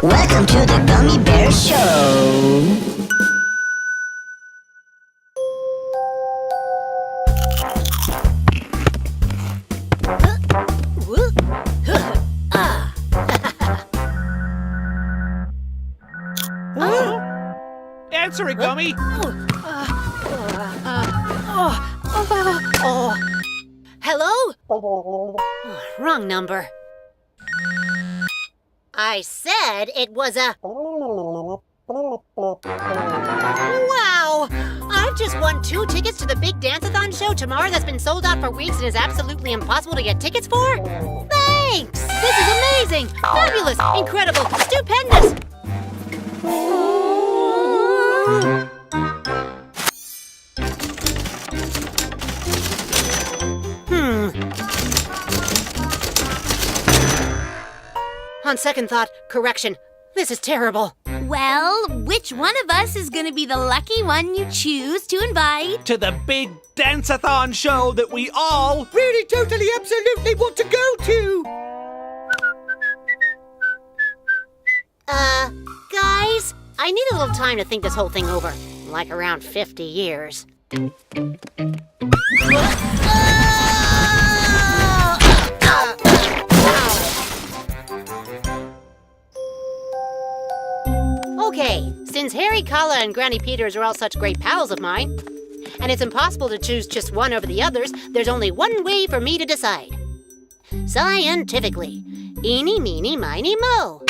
Welcome to the Gummibear Show. Answer it, Gummy! Hello? Wrong number. I said it was a... Wow! I've just won 2 tickets to the big dance-a-thon show tomorrow that's been sold out for weeks and is absolutely impossible to get tickets for? Thanks! This is amazing! Fabulous! Incredible! Stupendous! On second thought, correction. This is terrible. Well, which one of us is going to be the lucky one you choose to invite? To the big dance-a-thon show that we all really, totally, absolutely want to go to! Guys, I need a little time to think this whole thing over. Like around 50 years. Okay, since Harry, Kala, and Granny Peters are all such great pals of mine, and it's impossible to choose just one over the others, there's only one way for me to decide. Scientifically. Eeny, meeny, miny, moe.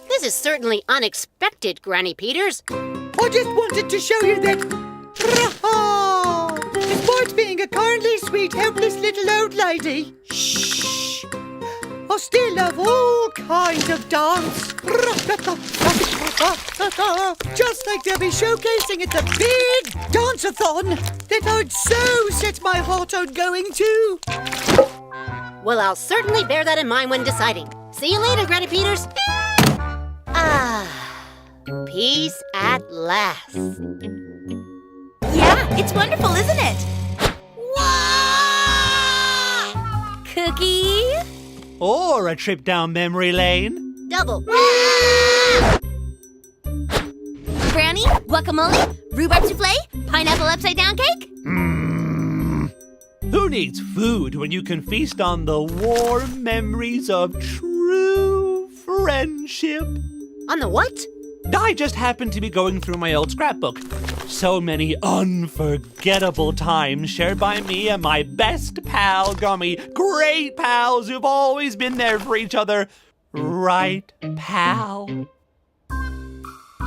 This is certainly unexpected, Granny Peters. I just wanted to show you that... Despite being a kindly, sweet, helpless little old lady... Shh! I still love all kinds of dance. Just like they'll be showcasing at the big dance-a-thon that I'd so set my heart on going to. Well, I'll certainly bear that in mind when deciding. See you later, Granny Peters. Peace at last. Yeah, it's wonderful, isn't it? Cookie? or a trip down memory lane. Double. Brownie, guacamole, rhubarb souffle, pineapple upside down cake? Who needs food when you can feast on the warm memories of true friendship? On the what? I just happened to be going through my old scrapbook. So many unforgettable times shared by me and my best pal, Gummy. Great pals who've always been there for each other. Right, pal?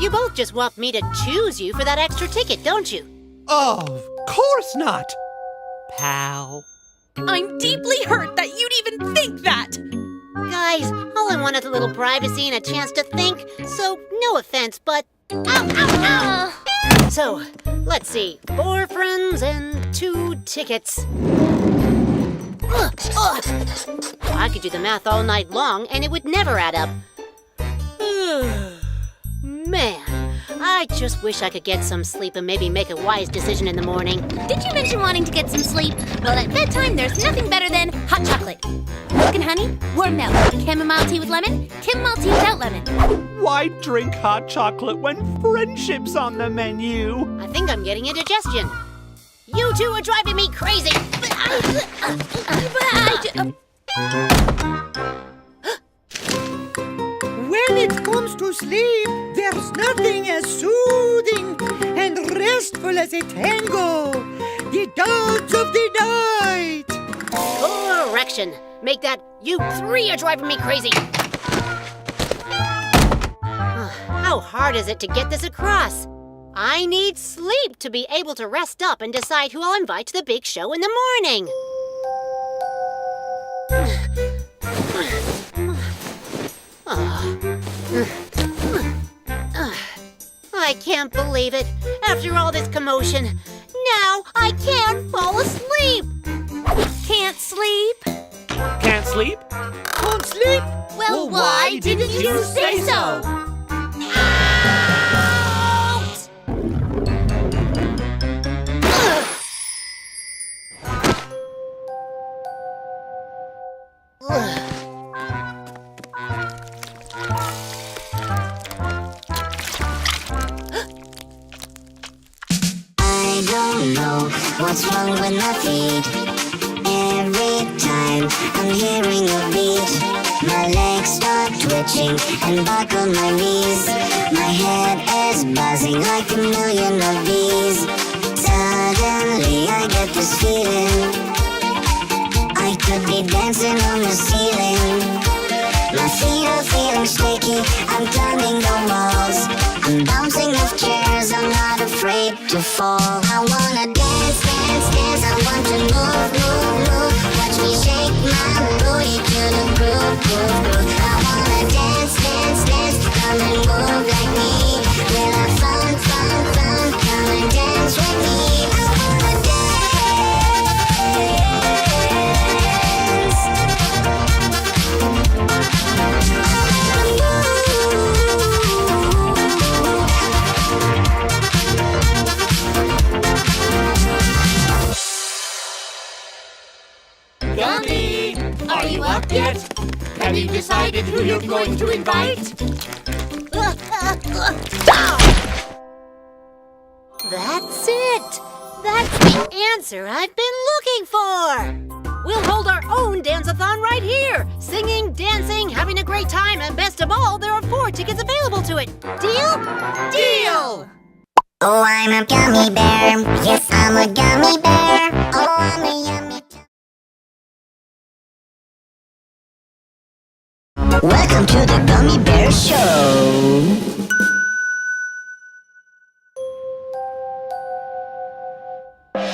You both just want me to choose you for that extra ticket, don't you? Of course not, pal. I'm deeply hurt that you'd even think that. Guys, all I want is a little privacy and a chance to think, so no offense, but... Ow, ow, ow! So, let's see. 4 friends and 2 tickets. I could do the math all night long, and it would never add up. Man, I just wish I could get some sleep and maybe make a wise decision in the morning. Did you mention wanting to get some sleep? Well, at bedtime, there's nothing better than hot chocolate. Milk and honey, warm milk, chamomile tea with lemon, chamomile tea without lemon. Why drink hot chocolate when friendship's on the menu? I think I'm getting indigestion. You two are driving me crazy. When it comes to sleep, there's nothing as soothing and restful as a tango. The dance of the night. Correction. Make that, you 3 are driving me crazy. How hard is it to get this across? I need sleep to be able to rest up and decide who I'll invite to the big show in the morning. I can't believe it. After all this commotion, now I can't fall asleep. Can't sleep? Can't sleep? Can't sleep? Well, why didn't you say so? Out! I don't know what's wrong with my feet. Every time I'm hearing a beat, my legs start twitching and buckle my knees. My head is buzzing like a million of bees. Suddenly I get this feeling I could be dancing on the ceiling. My feet are feeling shaky, I'm climbing the walls, I'm bouncing off chairs, I'm not afraid to fall. I wanna dance, dance, dance, I want to move, move, move. Watch me shake my booty to the groove, groove, groove. I wanna dance, dance, dance, come and move like me. We'll have fun, fun, fun, come and dance with me. I wanna dance. Gummy, are you up yet? Have you decided who you're going to invite? That's it! That's the answer I've been looking for! We'll hold our own dance-a-thon right here! Singing, dancing, having a great time, and best of all, there are 4 tickets available to it! Deal? Deal! Oh, I'm a gummy bear. Yes, I'm a gummy bear. Oh, I'm a yummy. Welcome to the Gummibear Show.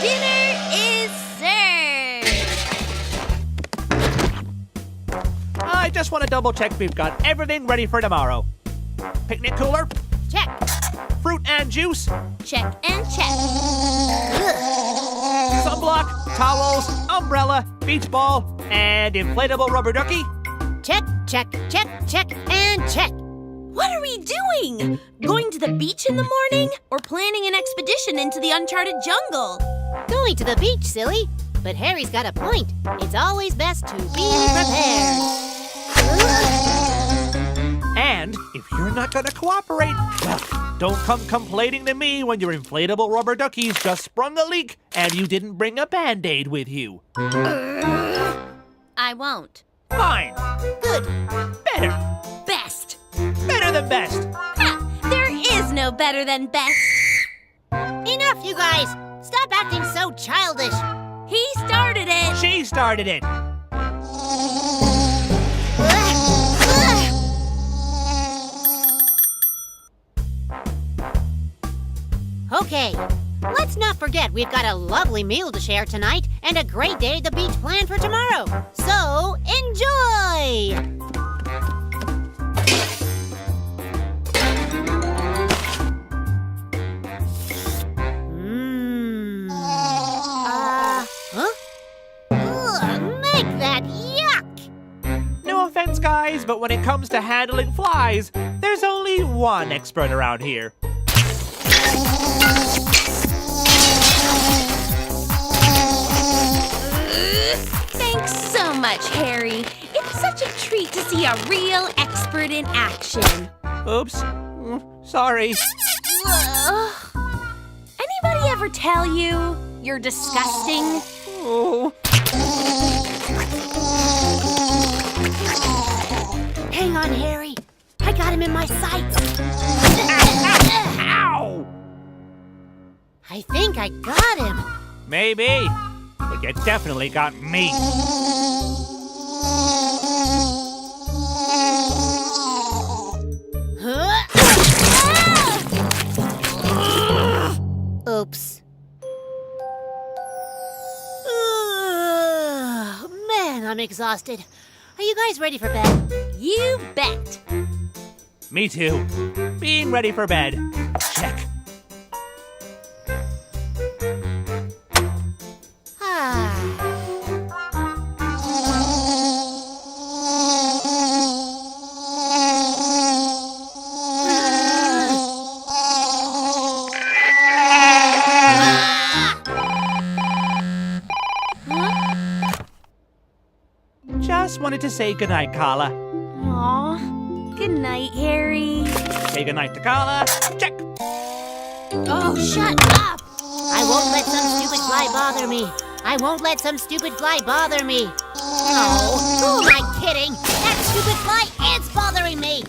Dinner is served. I just want to double check we've got everything ready for tomorrow. Picnic cooler, Check! fruit and juice, Check and check. sunblock, towels, umbrella, beach ball, and inflatable rubber ducky. Check, check, check, check, and check! What are we doing? Going to the beach in the morning? Or planning an expedition into the uncharted jungle? Going to the beach, silly! But Harry's got a point. It's always best to be prepared. And if you're not going to cooperate, well, don't come complaining to me when your inflatable rubber duckies just sprung a leak and you didn't bring a Band-Aid with you. I won't. Fine. Good. Better. Best. Better than best. Ha! There is no better than best. Enough, you guys! Stop acting so childish! He started it. She started it. Okay, let's not forget we've got a lovely meal to share tonight and a great day at the beach planned for tomorrow. So, enjoy! Huh? Ugh, make that yuck! No offense, guys, but when it comes to handling flies, there's only one expert around here. Thanks so much, Harry. It's such a treat to see a real expert in action. Oops. Sorry. Ugh. Anybody ever tell you you're disgusting? Oh. Hang on, Harry. I got him in my sights. Ow! I think I got him. Maybe. But you definitely got me. Oops. Man, I'm exhausted. Are you guys ready for bed? You bet. Me too. Being ready for bed. Check. just wanted to say goodnight, Carla. Aw. Good night, Harry. Say goodnight to Carla. Check. Oh, shut up! I won't let some stupid fly bother me. I won't let some stupid fly bother me. Oh, who am I kidding? That stupid fly is bothering me.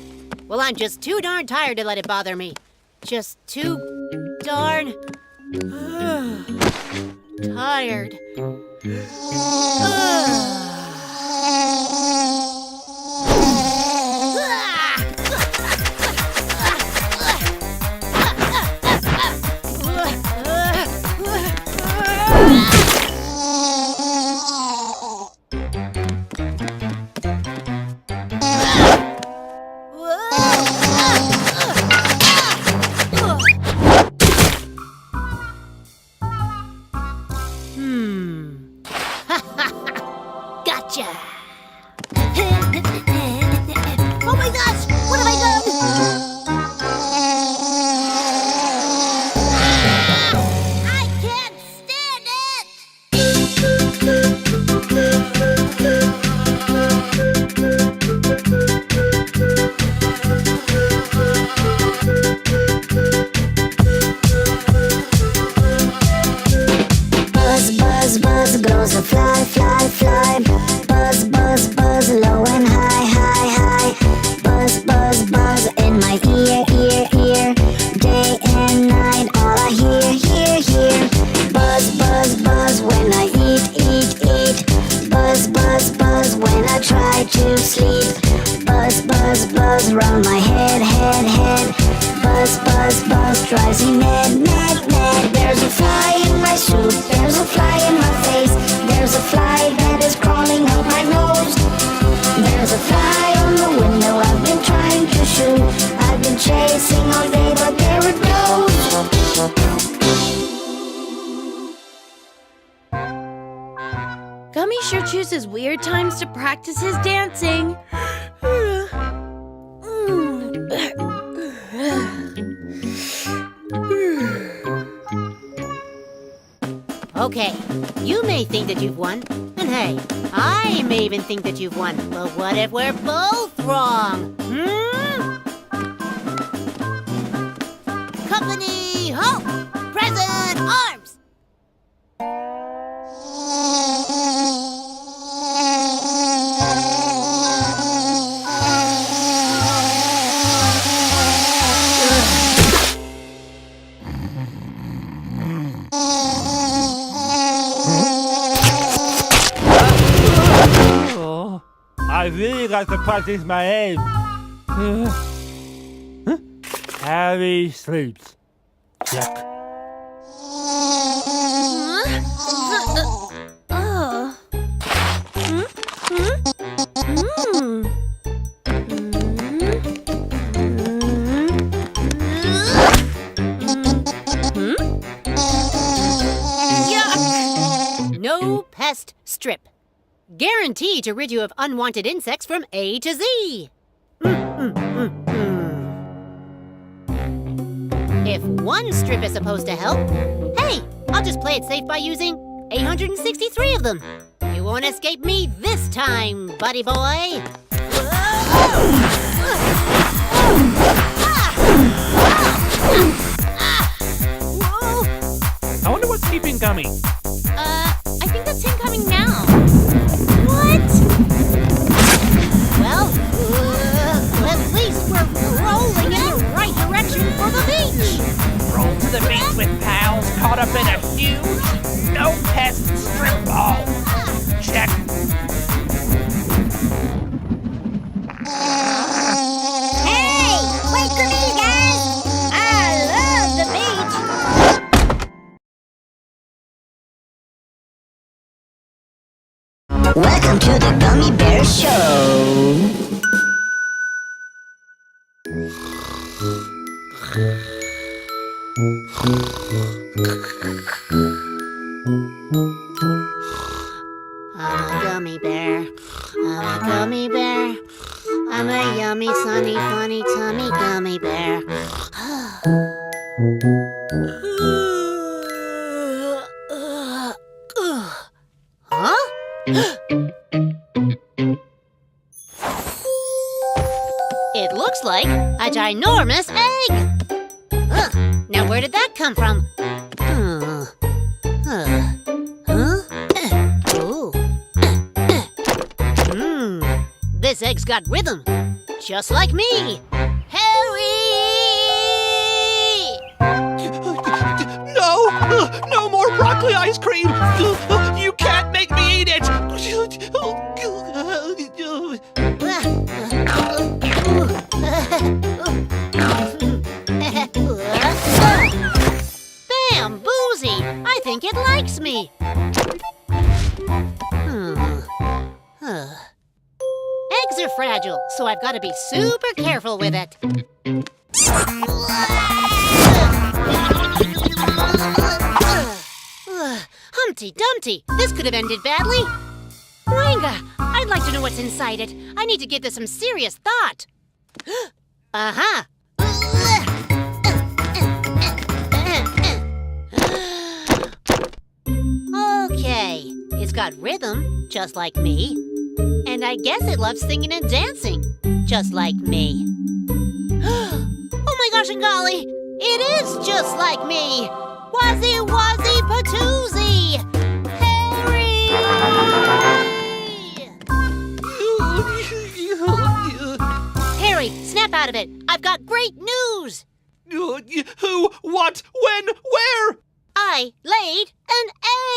Well, I'm just too darn tired to let it bother me. Just too darn tired. Gotcha! Oh my gosh! What have I done? I can't stand Buzz, buzz, buzz goes a fly, fly, fly. Buzz, buzz, buzz, low and high, high, high. Buzz, buzz, buzz in my ear, ear, ear. Day and night, all I hear, hear, hear. Buzz, buzz, buzz when I eat, eat, eat. Buzz, buzz, buzz when I try to sleep. Buzz, buzz, buzz round my head, head, head. Buzz, buzz, buzz drives me mad, mad, mad. There's a fly in my soup, there's a fly in my face. There's a fly that is crawling up my nose. There's a fly on the window I've been trying to shoot. I've been chasing all day, but there it goes. Gummy sure chooses weird times to practice his dancing. Okay, you may think that you've won, and hey, I may even think that you've won, but what if we're both wrong? Company, halt! Present arms! Oh, I really got to practice my aim. Harry sleeps. Check. No pest strip. Guaranteed to rid you of unwanted insects from A to Z. If one strip is supposed to help, hey, I'll just play it safe by using 863 of them. You won't escape me this time, buddy boy. I wonder what's keeping Gummy. I think that's him coming now. What? Well, at least we're rolling in the right direction for the beach. Roll to the beach with pals caught up in a huge no-pest strip ball. Check. Hey, wait for me, guys. I love the beach. Welcome to the Gummibear Show. I'm a gummy bear. I'm a gummy bear. I'm a yummy, sunny, funny, tummy gummy bear. Huh? A ginormous egg! Now where did that come from? This egg's got rhythm, just like me. Harry! No more broccoli ice cream! You can't make me eat it! Bamboozly! I think it likes me. Eggs are fragile, so I've got to be super careful with it. Humpty Dumpty, this could have ended badly. Wanga, I'd like to know what's inside it. I need to give this some serious thought. Aha! Okay, it's got rhythm, just like me. And I guess it loves singing and dancing, just like me. Oh my gosh and golly, it is just like me! Wazzy wazzy patoozy! Harry! Harry, snap out of it! I've got great news! Who? What? When? Where? I laid an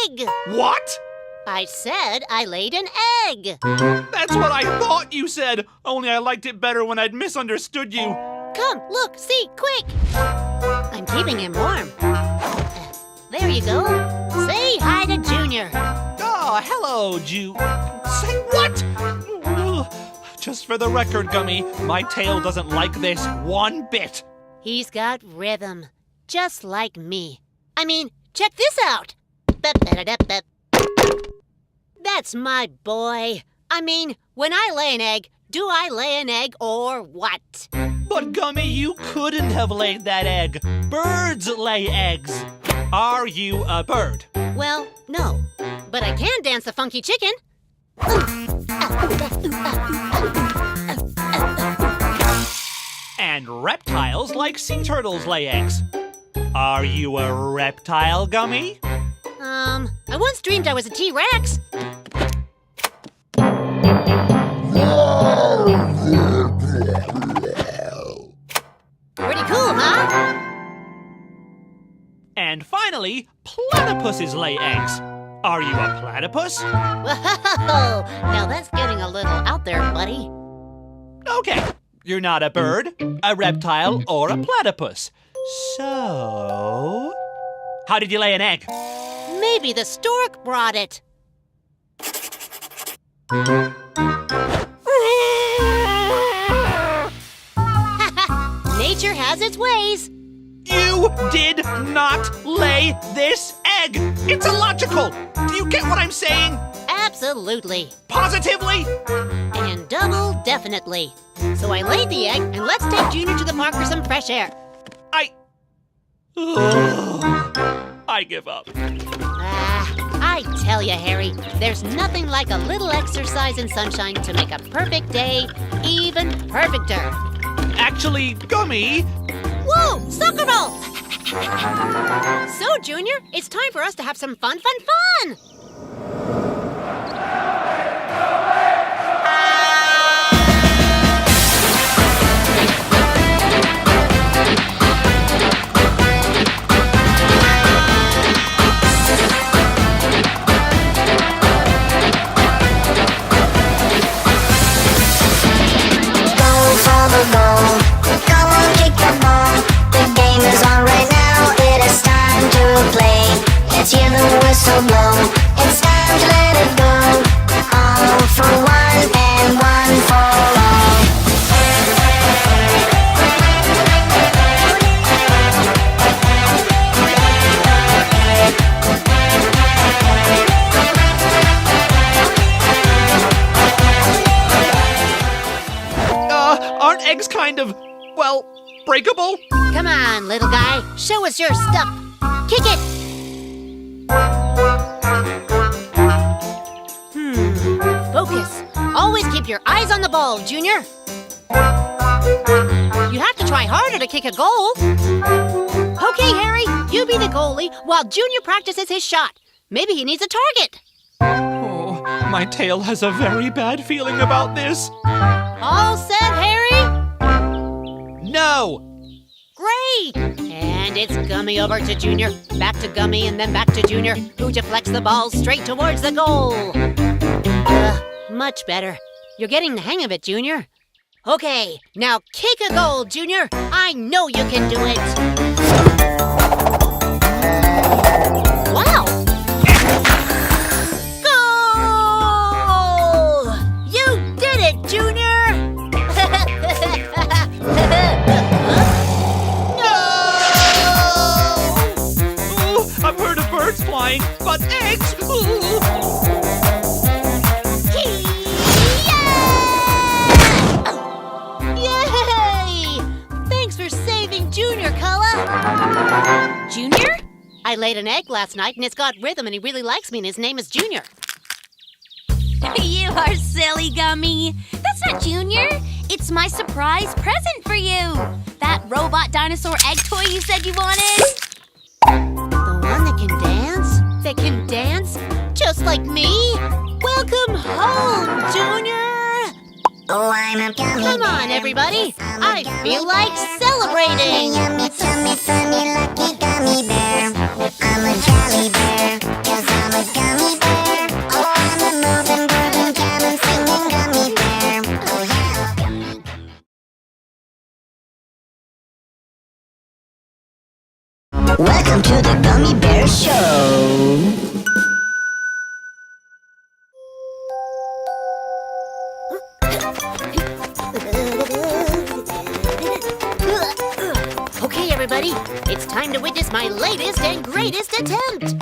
egg! What? I said I laid an egg! That's what I thought you said, only I liked it better when I'd misunderstood you. Come, look, see, quick! I'm keeping him warm. There you go. Say hi to Junior. Oh, hello, Say what? Just for the record, Gummy, my tail doesn't like this one bit. He's got rhythm, just like me. I mean, check this out. That's my boy. I mean, when I lay an egg, do I lay an egg or what? But Gummy, you couldn't have laid that egg. Birds lay eggs. Are you a bird? Well, no. But I can dance the funky chicken. And reptiles like sea turtles lay eggs. Are you a reptile, Gummy? I once dreamed I was a T-Rex. Pretty cool, huh? And finally, platypuses lay eggs. Are you a platypus? Whoa! Now that's getting a little out there, buddy. Okay, you're not a bird, a reptile, or a platypus. So, how did you lay an egg? Maybe the stork brought it. Nature has its ways. You did not lay this egg. It's illogical. Do you get what I'm saying? Absolutely. Positively? And double definitely. So I laid the egg, and let's take Junior to the park for some fresh air. I give up. I tell you, Harry, there's nothing like a little exercise and sunshine to make a perfect day even perfecter. Actually, Gummy... Whoa! Soccer ball! So, Junior, it's time for us to have some fun! Go for the ball. Come on, kick the ball. The game is on right now. It is time to play. Let's hear the whistle blow. It's time to let it go. All for one and one for all. Aren't eggs kind of, well, breakable? Come on, little guy. Show us your stuff. Kick it! Focus. Always keep your eyes on the ball, Junior. You have to try harder to kick a goal. Okay, Harry, you be the goalie while Junior practices his shot. Maybe he needs a target. Oh, my tail has a very bad feeling about this. All set, Harry? No! Great! And it's Gummy over to Junior, back to Gummy, and then back to Junior, who deflects the ball straight towards the goal. Much better. You're getting the hang of it, Junior. Okay, now kick a goal, Junior. I know you can do it. Wow! Goal! You did it, Junior! Oh, I've heard of birds flying, but eggs? Ooh. Yay! Thanks for saving Junior, Cullen. Junior? I laid an egg last night and it's got rhythm and he really likes me and his name is Junior. You are silly, Gummy. That's not Junior. It's my surprise present for you. That robot dinosaur egg toy you said you wanted. The one that can dance? That can dance? Just like me? Welcome home, Junior! Oh, I'm a gummy Come on, bear. everybody. Yes, I'm a I gummy feel bear. like celebrating. Yummy, tummy, funny, lucky gummy bear. I'm a jolly bear, 'cause I'm a gummy bear. Oh, I'm a moving, grooving, jamming, singing gummy bear. Oh, yeah. Welcome to the Gummy Bear Show. Okay, everybody, it's time to witness my latest and greatest attempt.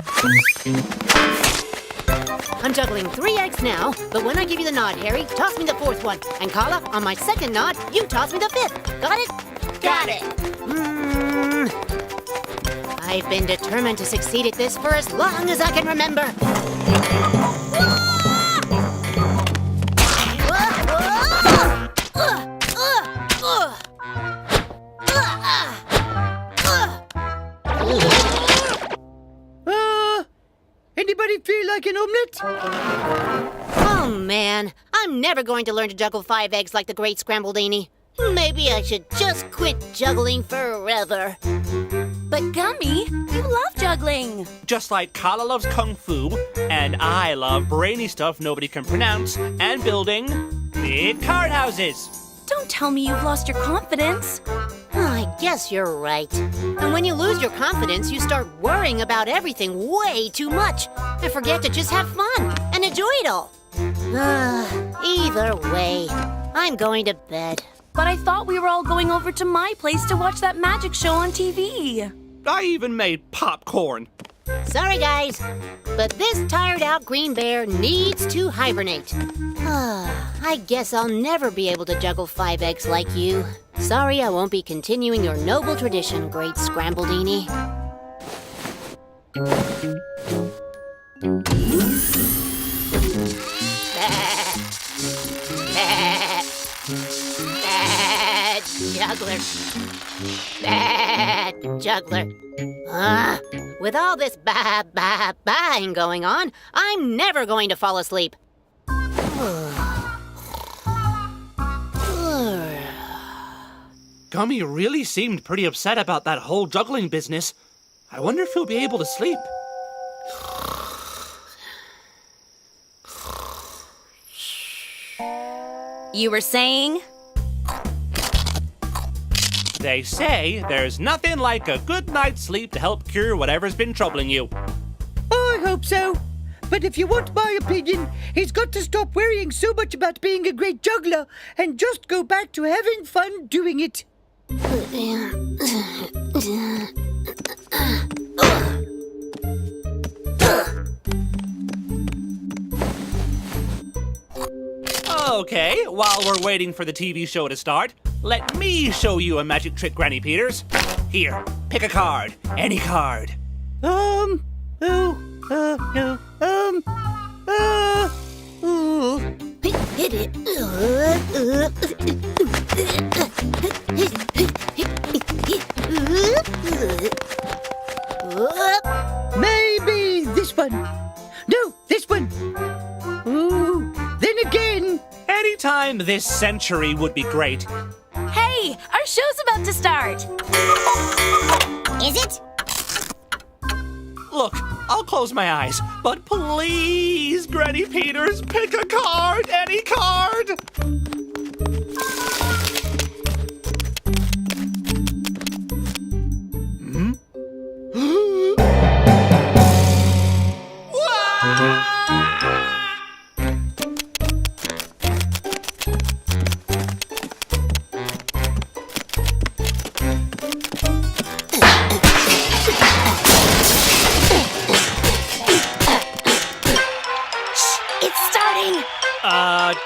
I'm juggling 3 eggs now, but when I give you the nod, Harry, toss me the 4th one. And Carla, on my 2nd nod, you toss me the 5th. Got it? Got it. I've been determined to succeed at this for as long as I can remember. Anybody feel like an omelet? Oh, man. I'm never going to learn to juggle 5 eggs like the great Scrambledini. Maybe I should just quit juggling forever. But Gummy, you love juggling. Just like Carla loves Kung Fu, and I love brainy stuff nobody can pronounce, and building big card houses. Don't tell me you've lost your confidence. I guess you're right. And when you lose your confidence, you start worrying about everything way too much and forget to just have fun and enjoy it all. Either way, I'm going to bed. But I thought we were all going over to my place to watch that magic show on TV. I even made popcorn. Sorry, guys, but this tired-out green bear needs to hibernate. I guess I'll never be able to juggle 5 eggs like you. Sorry, I won't be continuing your noble tradition, great Scrambledini. Bad juggler. Bad juggler. With all this baaing going on, I'm never going to fall asleep. Gummy really seemed pretty upset about that whole juggling business. I wonder if he'll be able to sleep. You were saying? They say there's nothing like a good night's sleep to help cure whatever's been troubling you. Oh, I hope so. But if you want my opinion, he's got to stop worrying so much about being a great juggler and just go back to having fun doing it. Okay, while we're waiting for the TV show to start, let me show you a magic trick, Granny Peters. Here, pick a card. Any card. No. Ooh. Hit it. No, this one. Ooh, then again. Anytime this century would be great. Hey, our show's about to start. Is it? Look, I'll close my eyes, but please, Granny Peters, pick a card, any card!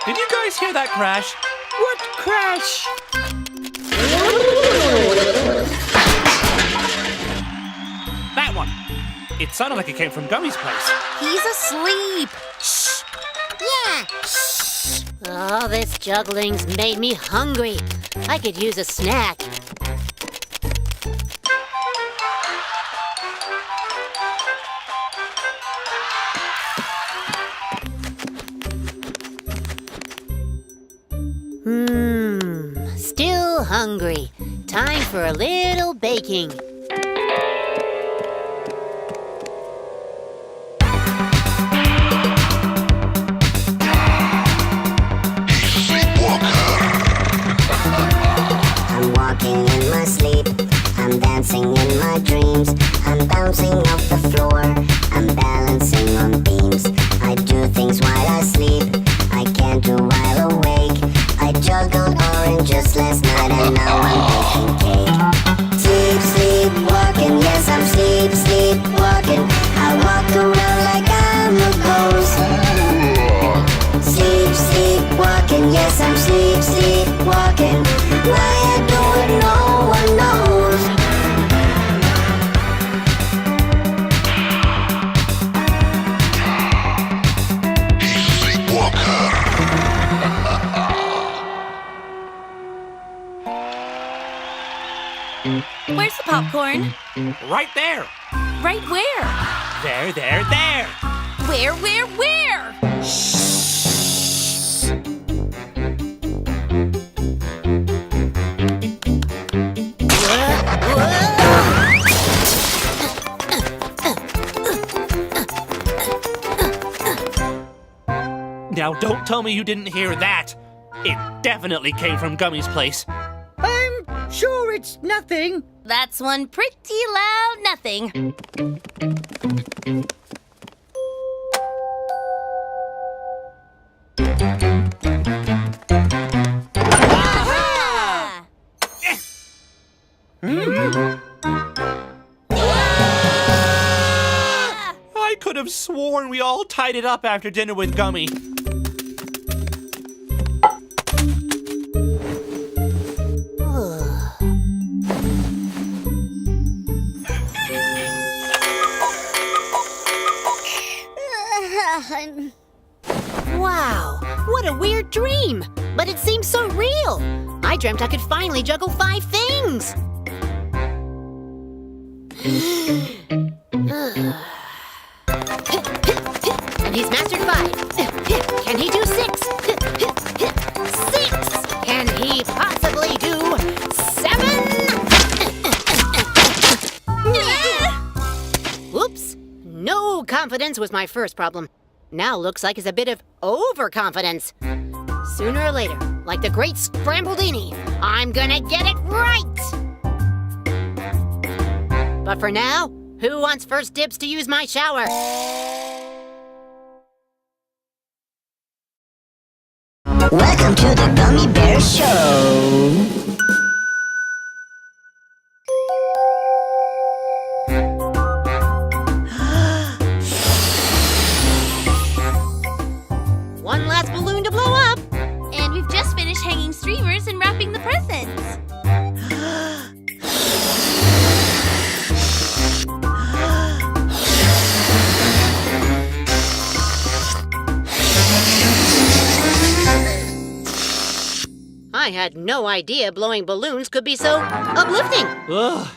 Did you guys hear that crash? What crash? That one. It sounded like it came from Gummy's place. He's asleep. Yeah. Oh, this juggling's made me hungry. I could use a snack. Still hungry. Time for a little baking. I'm walking in my sleep, I'm dancing in my dreams, I'm bouncing off the floor, I'm balancing on beams. I do things while I sleep, I can't do while awake. I juggled oranges last night and now I'm baking cake. Sleep, sleep, walking, yes I'm sleep, walking. I walk around like I'm a ghost. Sleep, walking, yes I'm sleep, walking. Why I do it, no one knows. Where's the popcorn? Right there. Right where? There. Where? Now don't tell me you didn't hear that. It definitely came from Gummy's place. I'm sure it's nothing. That's one pretty loud nothing. Aha! I could have sworn we all tied it up after dinner with Gummy. Wow, what a weird dream! But it seems so real. I dreamt I could finally juggle 5 things. And he's mastered 5. Can he do 6? 6! Can he possibly do 7? Whoops. No confidence was my first problem. Now looks like it's a bit of overconfidence. Sooner or later, like the great Scrambledini, I'm gonna get it right! But for now, who wants first dibs to use my shower? Welcome to the Gummibear Show. One last balloon to blow up. And we've just finished hanging streamers and wrapping the presents. I had no idea blowing balloons could be so uplifting. Ugh.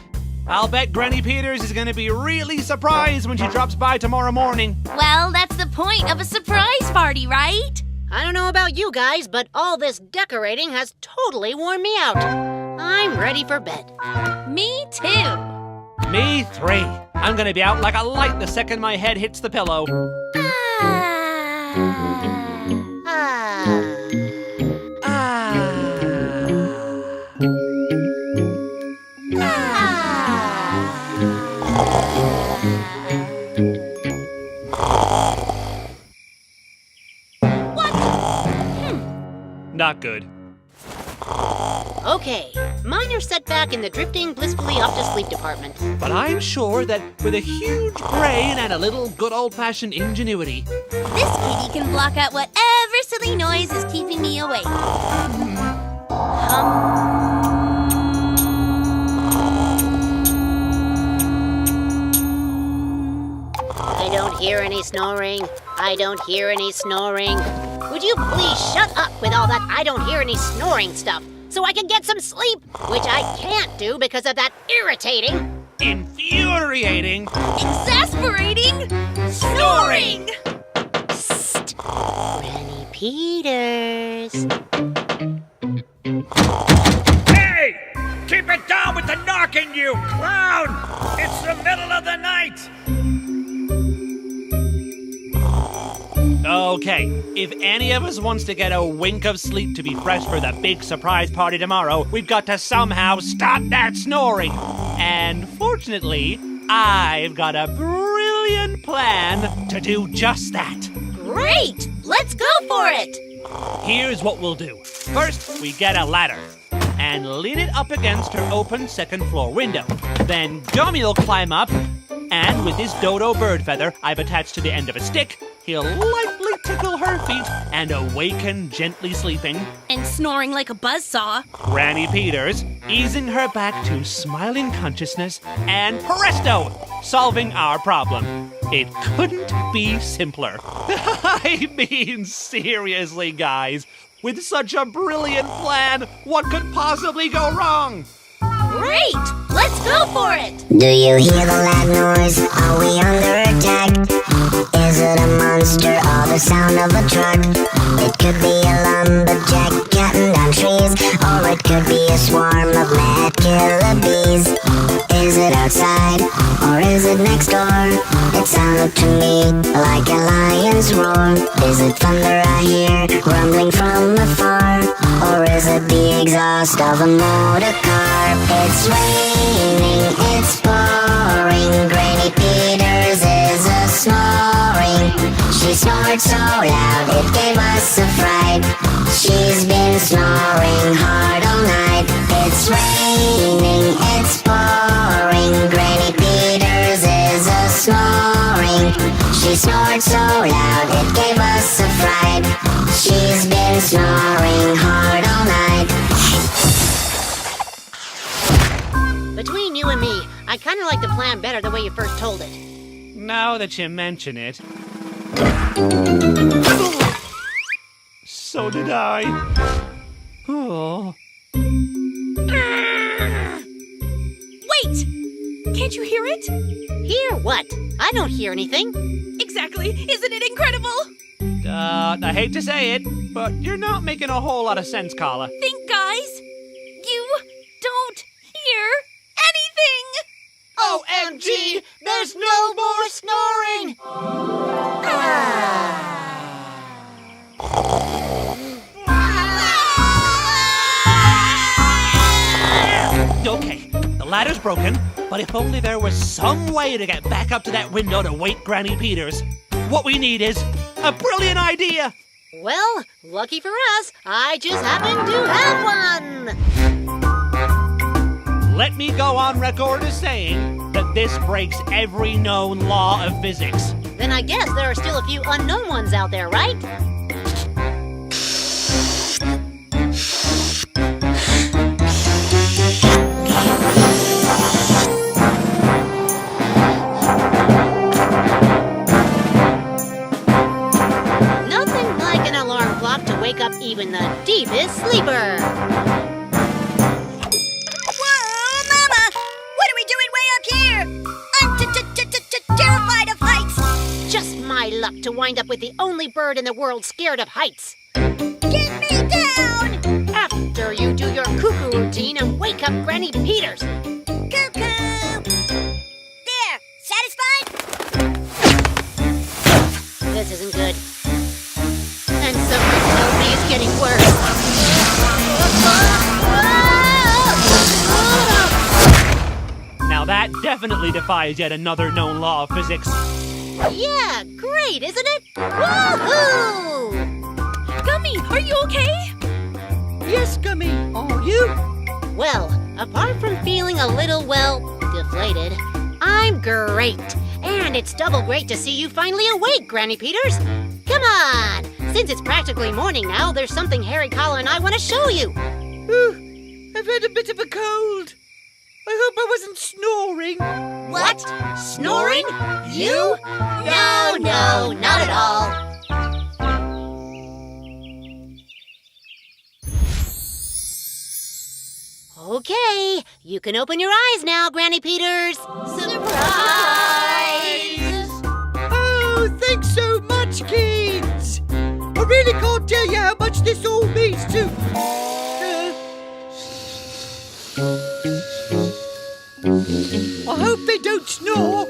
I'll bet Granny Peters is gonna be really surprised when she drops by tomorrow morning. Well, that's the point of a surprise party, right? I don't know about you guys, but all this decorating has totally worn me out. I'm ready for bed. Me too. Me 3. I'm gonna be out like a light the second my head hits the pillow. Not good. Okay, minor setback in the drifting blissfully off to sleep department. But I'm sure that with a huge brain and a little good old-fashioned ingenuity, This kitty can block out whatever silly noise is keeping me awake. I don't hear any snoring. I don't hear any snoring. Would you please shut up with all that I don't hear any snoring stuff so I can get some sleep, which I can't do because of that irritating, infuriating, Exasperating! Snoring! Granny Peters. Hey! Keep it down with the knocking, you clown! It's the middle of the night! Okay, if any of us wants to get a wink of sleep to be fresh for the big surprise party tomorrow, we've got to somehow stop that snoring. And fortunately, I've got a brilliant plan to do just that. Great! Let's go for it! Here's what we'll do. First, we get a ladder and lean it up against her open second floor window. Then Gummy will climb up, and with this dodo bird feather I've attached to the end of a stick, he'll lightly tickle her feet and awaken gently sleeping And snoring like a buzzsaw. Granny Peters, easing her back to smiling consciousness, and presto, solving our problem. It couldn't be simpler. I mean, seriously, guys, with such a brilliant plan, what could possibly go wrong? Great! Let's go for it! Do you hear the loud noise? Are we under attack? Is it a monster or the sound of a truck? It could be a lumberjack cutting down trees, or it could be a swarm of mad killer bees. Is it outside or is it next door? It sounded to me like a lion's roar. Is it thunder I hear rumbling from afar? Or is it the exhaust of a motor car? It's raining, it's pouring. Granny Peters is a snoring. She snored so loud it gave us a fright. She's been snoring hard all night. It's raining, it's pouring. Granny Peters is a snoring. She snored so loud it gave us a fright. She's been snoring hard all night. Between you and me, I kind of like the plan better the way you first told it. Now that you mention it. So did I. Oh. Wait! Can't you hear it? Hear what? I don't hear anything. Exactly! Isn't it incredible? I hate to say it, but you're not making a whole lot of sense, Carla. Think, guys. You don't hear anything! OMG! There's no more snoring! Okay, the ladder's broken, but if only there was some way to get back up to that window to wake Granny Peters. What we need is a brilliant idea. Well, lucky for us, I just happen to have one! Let me go on record as saying that this breaks every known law of physics. Then I guess there are still a few unknown ones out there, right? Nothing like an alarm clock to wake up even the deepest sleeper. Whoa, Mama! What are we doing way to wind up with the only bird in the world scared of heights. Get me down! After you do your cuckoo routine and wake up Granny Peters. Cuckoo! There! Satisfied? This isn't good. And someone tells me it's getting worse. Now that definitely defies yet another known law of physics. Yeah, great, isn't it? Woohoo! Gummy, are you okay? Yes, Gummy, are you? Well, apart from feeling a little, deflated, I'm great. And it's double great to see you finally awake, Granny Peters. Come on! Since it's practically morning now, there's something Harry, Collar, and I want to show you. I've had a bit of a cold. I hope I wasn't snoring. What? Snoring? You? No, not at all. Okay, you can open your eyes now, Granny Peters. Surprise! Oh, thanks so much, kids. I really can't tell you how much this all means to... I hope they don't snore.